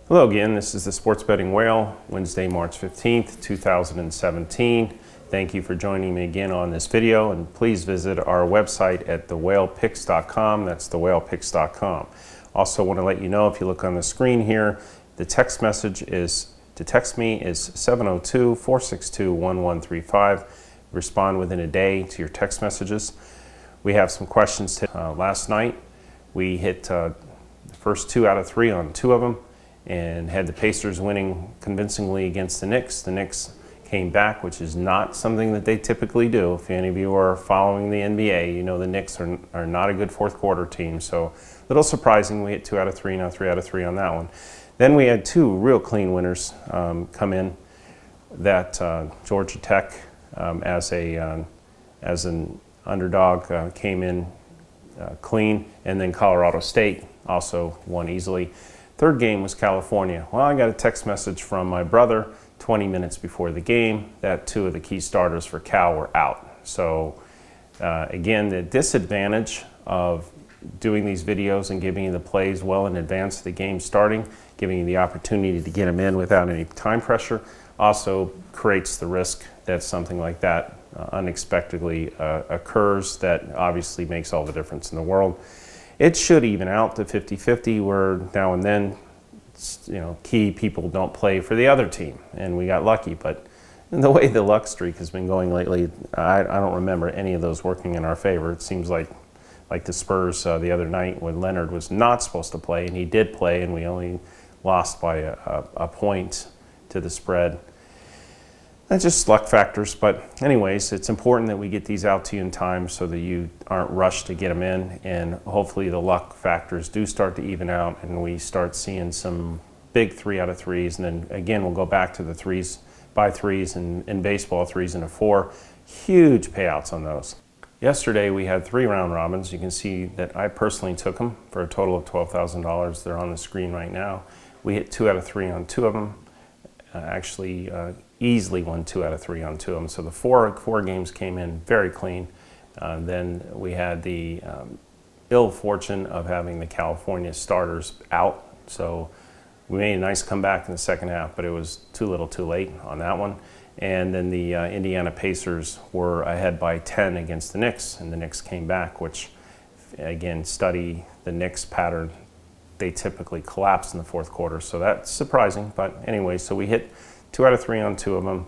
Hello again, this is the Sports Betting Whale, Wednesday, March 15th, 2017. Thank you for joining me again on this video, and please visit our website at thewhalepicks.com. That's thewhalepicks.com. Also want to let you know, if you look on the screen here, the text message to text me is 702-462-1135. Respond within a day to your text messages. We have some questions. Last night, we hit the first 2 out of 3 on 2 of them, and had the Pacers winning convincingly against the Knicks. The Knicks came back, which is not something that they typically do. If any of you are following the NBA, you know the Knicks are not a good fourth quarter team. So a little surprising, we hit 2 out of 3, now 3 out of 3 on that one. Then we had 2 real clean winners come in. That Georgia Tech, as an underdog, came in clean, and then Colorado State also won easily. Third game was California. Well, I got a text message from my brother 20 minutes before the game that 2 of the key starters for Cal were out. So again, the disadvantage of doing these videos and giving you the plays well in advance of the game starting, giving you the opportunity to get them in without any time pressure, also creates the risk that something like that unexpectedly occurs. That obviously makes all the difference in the world. It should even out to 50-50, where now and then, key people don't play for the other team, and we got lucky. But the way the luck streak has been going lately, I don't remember any of those working in our favor. It seems like the Spurs the other night, when Leonard was not supposed to play, and he did play, and we only lost by a point to the spread. That's just luck factors, but anyways, it's important that we get these out to you in time so that you aren't rushed to get them in, and hopefully the luck factors do start to even out and we start seeing some big 3 out of 3s, and then again we'll go back to the 3s by 3s and in baseball, 3s and a 4. Huge payouts on those. Yesterday we had 3 round robins. You can see that I personally took them for a total of $12,000. They're on the screen right now. We hit 2 out of 3 on 2 of them. Actually easily won 2 out of 3 on 2 of them. So the four games came in very clean. Then we had the ill fortune of having the California starters out. So we made a nice comeback in the second half, but it was too little too late on that one. And then the Indiana Pacers were ahead by 10 against the Knicks, and the Knicks came back, which, again, study the Knicks pattern. They typically collapse in the fourth quarter, so that's surprising. But anyway, so we hit 2 out of 3 on 2 of them,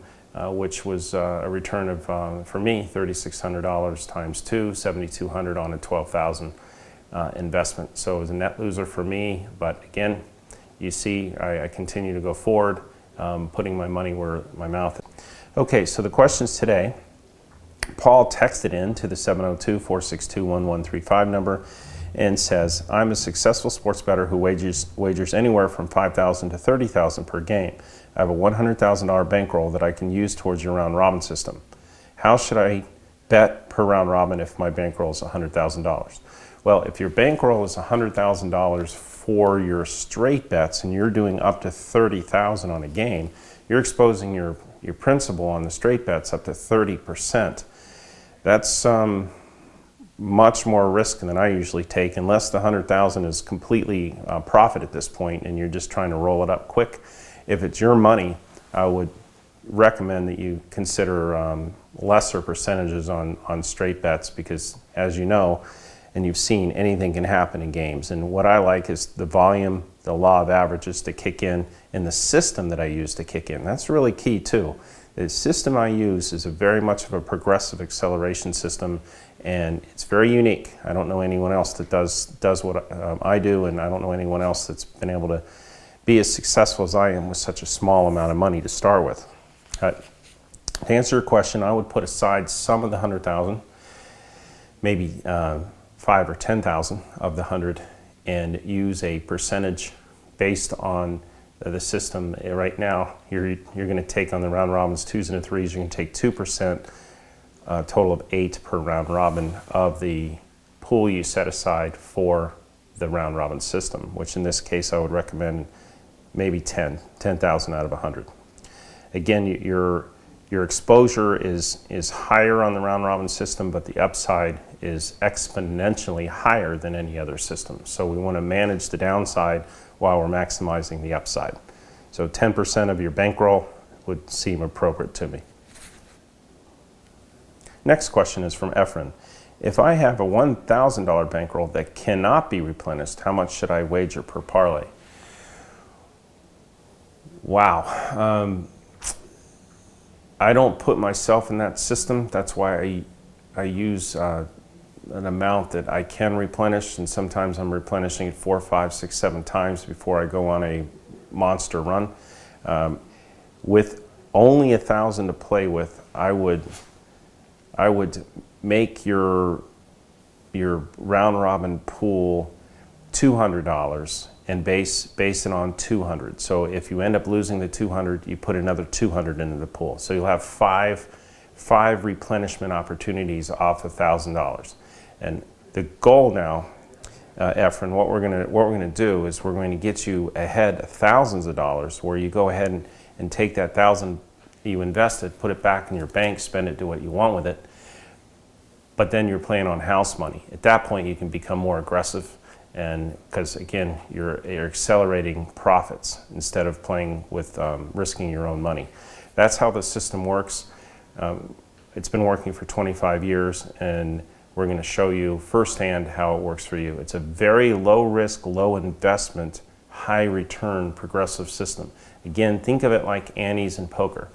which was a return of, for me, $3,600 times 2, $7,200 on a $12,000 investment. So it was a net loser for me, but again, you see, I continue to go forward, putting my money where my mouth is. Okay, so the questions today. Paul texted in to the 702-462-1135 number and says, I'm a successful sports bettor who wagers anywhere from $5,000 to $30,000 per game. I have a $100,000 bankroll that I can use towards your round robin system. How should I bet per round robin if my bankroll is $100,000? Well, if your bankroll is $100,000 for your straight bets and you're doing up to $30,000 on a game, you're exposing your principal on the straight bets up to 30%. That's much more risk than I usually take, unless the 100,000 is completely profit at this point and you're just trying to roll it up quick. If it's your money, I would recommend that you consider lesser percentages on straight bets, because as you know, and you've seen, anything can happen in games. And what I like is the volume, the law of averages to kick in, and the system that I use to kick in. That's really key too. The system I use is very much of a progressive acceleration system, and it's very unique. I don't know anyone else that does what I do, and I don't know anyone else that's been able to be as successful as I am with such a small amount of money to start with. To answer your question, I would put aside some of the 100,000, maybe 5 or 10,000 of the 100, and use a percentage based on the system. Right now, you're going to take on the round robins 2s and 3s. You're going to take 2%, a total of 8 per round robin of the pool you set aside for the round robin system, which in this case I would recommend maybe 10,000 out of 100. Again, your your exposure is higher on the round robin system, but the upside is exponentially higher than any other system. So we want to manage the downside while we're maximizing the upside. So 10% of your bankroll would seem appropriate to me. Next question is from Efren. If I have a $1,000 bankroll that cannot be replenished, how much should I wager per parlay? Wow. I don't put myself in that system. That's why I use an amount that I can replenish, and sometimes I'm replenishing it 4, 5, 6, 7 times before I go on a monster run. With only 1,000 to play with, I would make your round robin pool $200 and base it on 200. So if you end up losing the 200, you put another 200 into the pool. So you'll have five replenishment opportunities off $1,000. And the goal now, Efren, what we're gonna do is we're going to get you ahead thousands of dollars, where you go ahead and take that 1,000 you invested, put it back in your bank, spend it, do what you want with it. But then you're playing on house money. At that point, you can become more aggressive, and because again, you're accelerating profits instead of playing with risking your own money. That's how the system works. It's been working for 25 years, and we're going to show you firsthand how it works for you. It's a very low risk, low investment, high return progressive system. Again, think of it like antes in poker.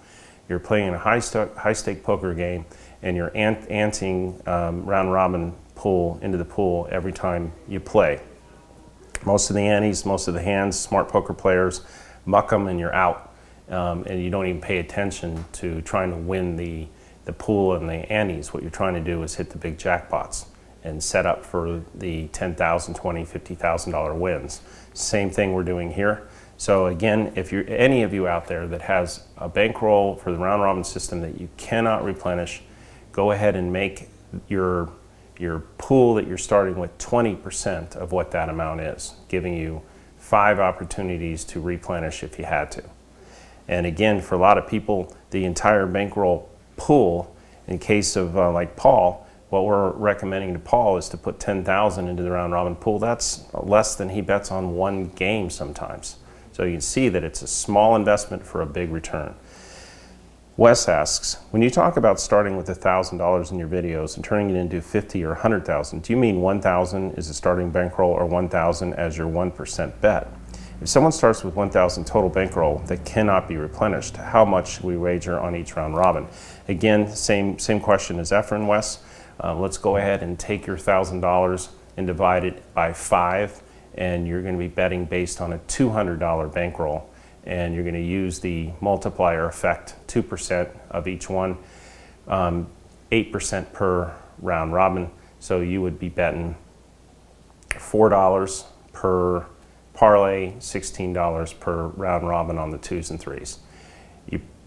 You're playing a high stake poker game, and you're anting round robin pool into the pool every time you play. Most of the antes, most of the hands, smart poker players muck them and you're out, and you don't even pay attention to trying to win the pool and the antes. What you're trying to do is hit the big jackpots and set up for the $10,000, $20,000, $50,000 wins. Same thing we're doing here. So again, if you're any of you out there that has a bankroll for the round robin system that you cannot replenish, go ahead and make your pool that you're starting with 20% of what that amount is, giving you 5 opportunities to replenish if you had to. And again, for a lot of people, the entire bankroll pool, in case of like Paul, what we're recommending to Paul is to put 10,000 into the round robin pool. That's less than he bets on one game sometimes. So you can see that it's a small investment for a big return. Wes asks, when you talk about starting with $1,000 in your videos and turning it into 50 or 100,000, do you mean 1,000 is a starting bankroll or 1,000 as your 1% bet? If someone starts with 1,000 total bankroll that cannot be replenished, how much should we wager on each round robin? Again, same question as Efren, Wes. Let's go ahead and take your $1,000 and divide it by 5, and you're going to be betting based on a $200 bankroll. And you're going to use the multiplier effect, 2% of each one, 8% per round robin. So you would be betting $4 per parlay, $16 per round robin on the 2s and 3s.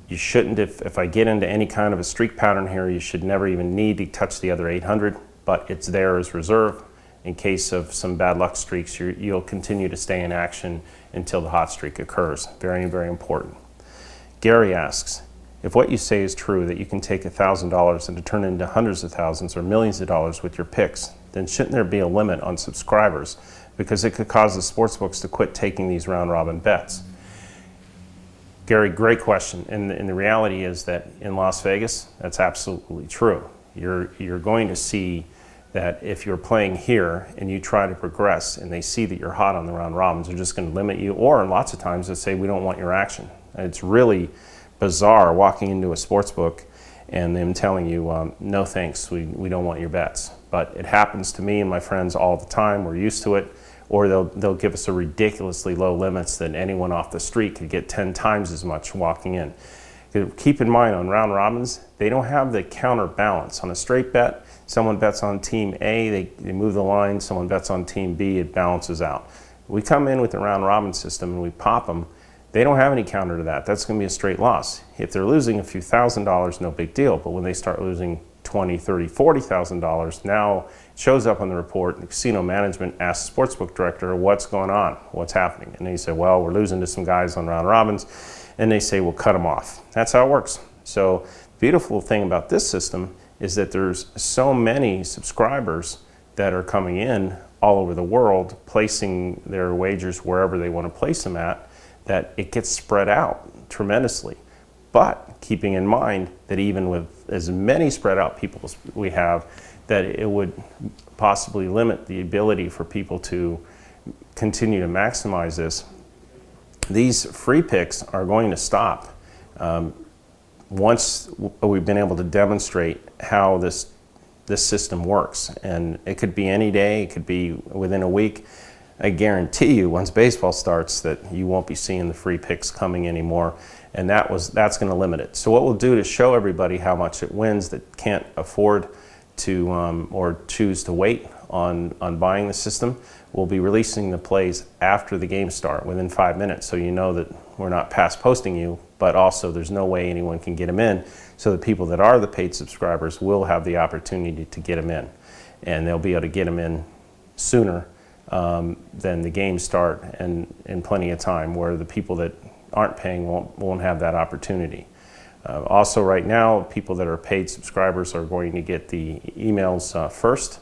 You shouldn't, if I get into any kind of a streak pattern here, you should never even need to touch the other 800, but it's there as reserve. In case of some bad luck streaks, you'll continue to stay in action until the hot streak occurs. Very, very important. Gary asks, if what you say is true, that you can take $1,000 and to turn into hundreds of thousands or millions of dollars with your picks, then shouldn't there be a limit on subscribers? Because it could cause the sportsbooks to quit taking these round robin bets. Gary, great question. And the reality is that in Las Vegas, that's absolutely true. You're going to see that if you're playing here and you try to progress and they see that you're hot on the round robins, they're just going to limit you, or lots of times they say, we don't want your action. And it's really bizarre walking into a sports book and them telling you, no thanks, we don't want your bets. But it happens to me and my friends all the time. We're used to it. Or they'll give us a ridiculously low limits that anyone off the street could get 10 times as much walking in. Keep in mind, on round robins, they don't have the counterbalance. On a straight bet, someone bets on team A, they move the line, someone bets on team B, it balances out. We come in with the round robin system and we pop them, they don't have any counter to that. That's going to be a straight loss. If they're losing a few $1,000s, no big deal. But when they start losing $20,000, $30,000, $40,000, now it shows up on the report. The casino management asks the sportsbook director, what's going on? What's happening? And they say, well, we're losing to some guys on round robins. And they say, well, cut them off. That's how it works. So the beautiful thing about this system is that there's so many subscribers that are coming in all over the world, placing their wagers wherever they want to place them at, that it gets spread out tremendously. But keeping in mind that even with as many spread out people as we have, that it would possibly limit the ability for people to continue to maximize this. These free picks are going to stop once we've been able to demonstrate how this system works. And it could be any day, it could be within a week. I guarantee you, once baseball starts, that you won't be seeing the free picks coming anymore, and that's going to limit it. So what we'll do to show everybody how much it wins that can't afford to or choose to wait on buying the system, we'll be releasing the plays after the game start, within 5 minutes, so you know that we're not past posting you, but also there's no way anyone can get them in, so the people that are the paid subscribers will have the opportunity to get them in, and they'll be able to get them in sooner than the game start, and in plenty of time, where the people that aren't paying won't have that opportunity. Also right now, people that are paid subscribers are going to get the emails first,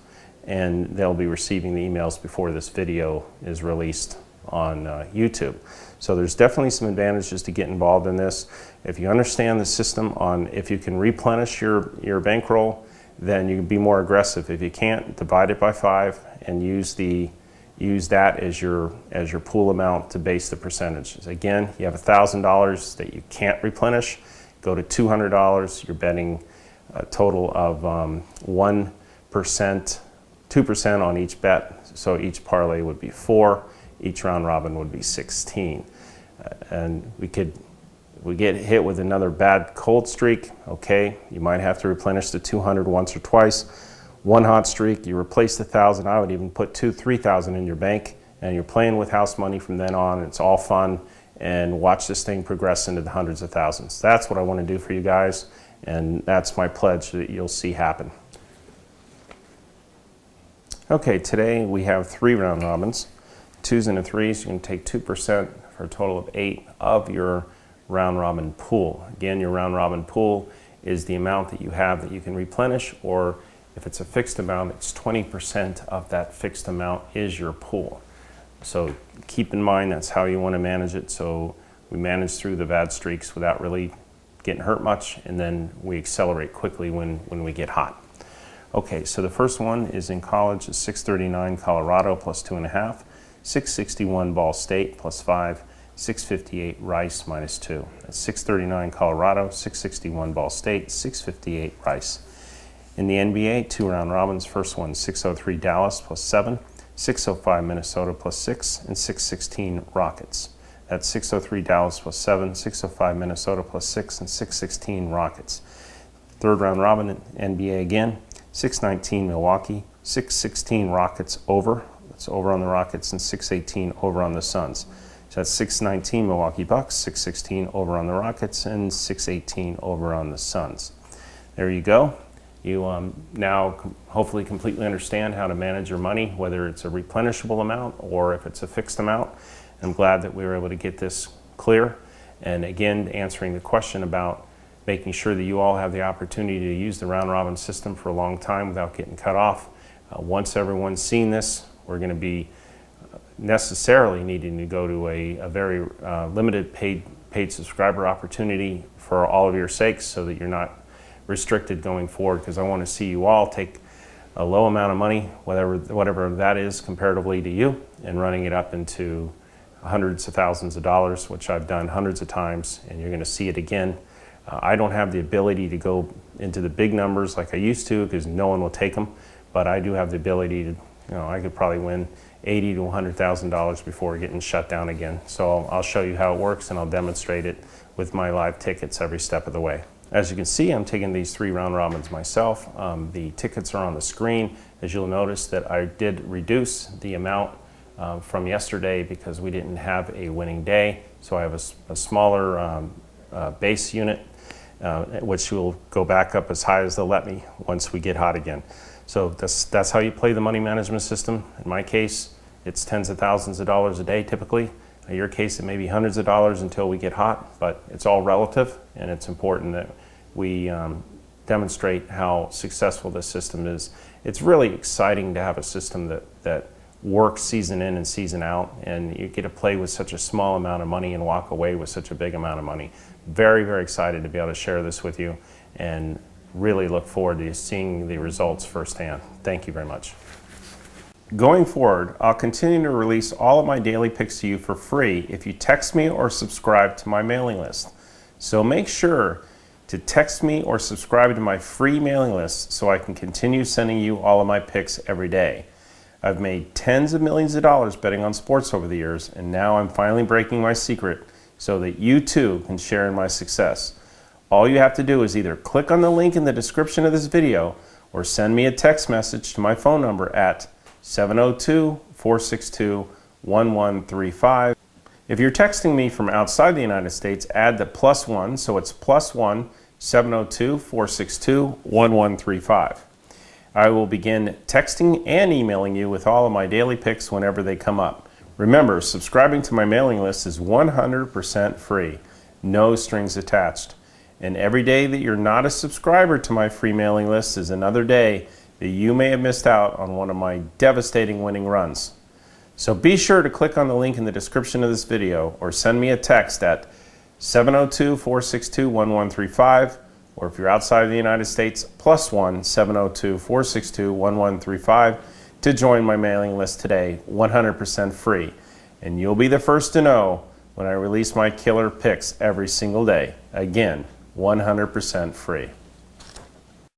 and they'll be receiving the emails before this video is released on YouTube. So there's definitely some advantages to get involved in this. If you understand the system on if you can replenish your bankroll, then you can be more aggressive. If you can't, divide it by 5 and use that as your pool amount to base the percentages. Again, you have $1,000 that you can't replenish. Go to $200. You're betting a total of 1%, 2% on each bet. So each parlay would be 4. Each round robin would be 16. And we get hit with another bad cold streak. Okay, you might have to replenish the 200 once or twice. One hot streak, you replace the 1,000. I would even put 3,000 in your bank, and you're playing with house money from then on. It's all fun, and watch this thing progress into the hundreds of thousands. That's what I want to do for you guys, and that's my pledge that you'll see happen. Okay, today we have 3 round robins, 2s and a 3s. You can take 2% for a total of 8 of your round robin pool. Again, your round robin pool is the amount that you have that you can replenish, or if it's a fixed amount, it's 20% of that fixed amount is your pool. So keep in mind that's how you want to manage it. So we manage through the bad streaks without really getting hurt much, and then we accelerate quickly when we get hot. Okay, so the first one is in college, is 639 Colorado plus 2.5, 661 Ball State plus 5, 658 Rice minus 2. That's 639 Colorado, 661 Ball State, 658 Rice. In the NBA, 2 round robins. First one, 603 Dallas plus 7, 605 Minnesota plus 6, and 616 Rockets. That's 603 Dallas plus 7, 605 Minnesota plus 6, and 616 Rockets. Third round robin, NBA again, 619 Milwaukee, 616 Rockets over. That's over on the Rockets, and 618 over on the Suns. So that's 619 Milwaukee Bucks, 616 over on the Rockets, and 618 over on the Suns. There you go. You now hopefully completely understand how to manage your money, whether it's a replenishable amount or if it's a fixed amount. I'm glad that we were able to get this clear. And again, answering the question about making sure that you all have the opportunity to use the round robin system for a long time without getting cut off. Once everyone's seen this, we're going to be necessarily needing to go to a very limited paid subscriber opportunity for all of your sakes, so that you're not restricted going forward, because I want to see you all take a low amount of money, whatever that is comparatively to you, and running it up into hundreds of thousands of dollars, which I've done hundreds of times, and you're going to see it again. I don't have the ability to go into the big numbers like I used to, because no one will take them, but I do have the ability to, I could probably win $80,000 to $100,000 before getting shut down again. So I'll show you how it works, and I'll demonstrate it with my live tickets every step of the way. As you can see, I'm taking these 3 round robins myself. The tickets are on the screen. As you'll notice that I did reduce the amount from yesterday because we didn't have a winning day. So I have a smaller base unit, which will go back up as high as they'll let me once we get hot again. So that's how you play the money management system. In my case, it's tens of thousands of dollars a day typically. In your case, it may be hundreds of dollars until we get hot, but it's all relative, and it's important that we demonstrate how successful this system is. It's really exciting to have a system that works season in and season out, and you get to play with such a small amount of money and walk away with such a big amount of money. Very, very excited to be able to share this with you, and really look forward to seeing the results firsthand. Thank you very much. Going forward, I'll continue to release all of my daily picks to you for free if you text me or subscribe to my mailing list. So make sure to text me or subscribe to my free mailing list so I can continue sending you all of my picks every day. I've made tens of millions of dollars betting on sports over the years, and now I'm finally breaking my secret so that you too can share in my success. All you have to do is either click on the link in the description of this video or send me a text message to my phone number at 702-462-1135. If you're texting me from outside the United States, add the +1, so it's +1 702-462-1135. I will begin texting and emailing you with all of my daily picks whenever they come up. Remember, subscribing to my mailing list is 100% free, no strings attached. And every day that you're not a subscriber to my free mailing list is another day that you may have missed out on one of my devastating winning runs. So be sure to click on the link in the description of this video or send me a text at 702-462-1135, or if you're outside of the United States, +1 702-462-1135 to join my mailing list today, 100% free. And you'll be the first to know when I release my killer picks every single day. Again, 100% free.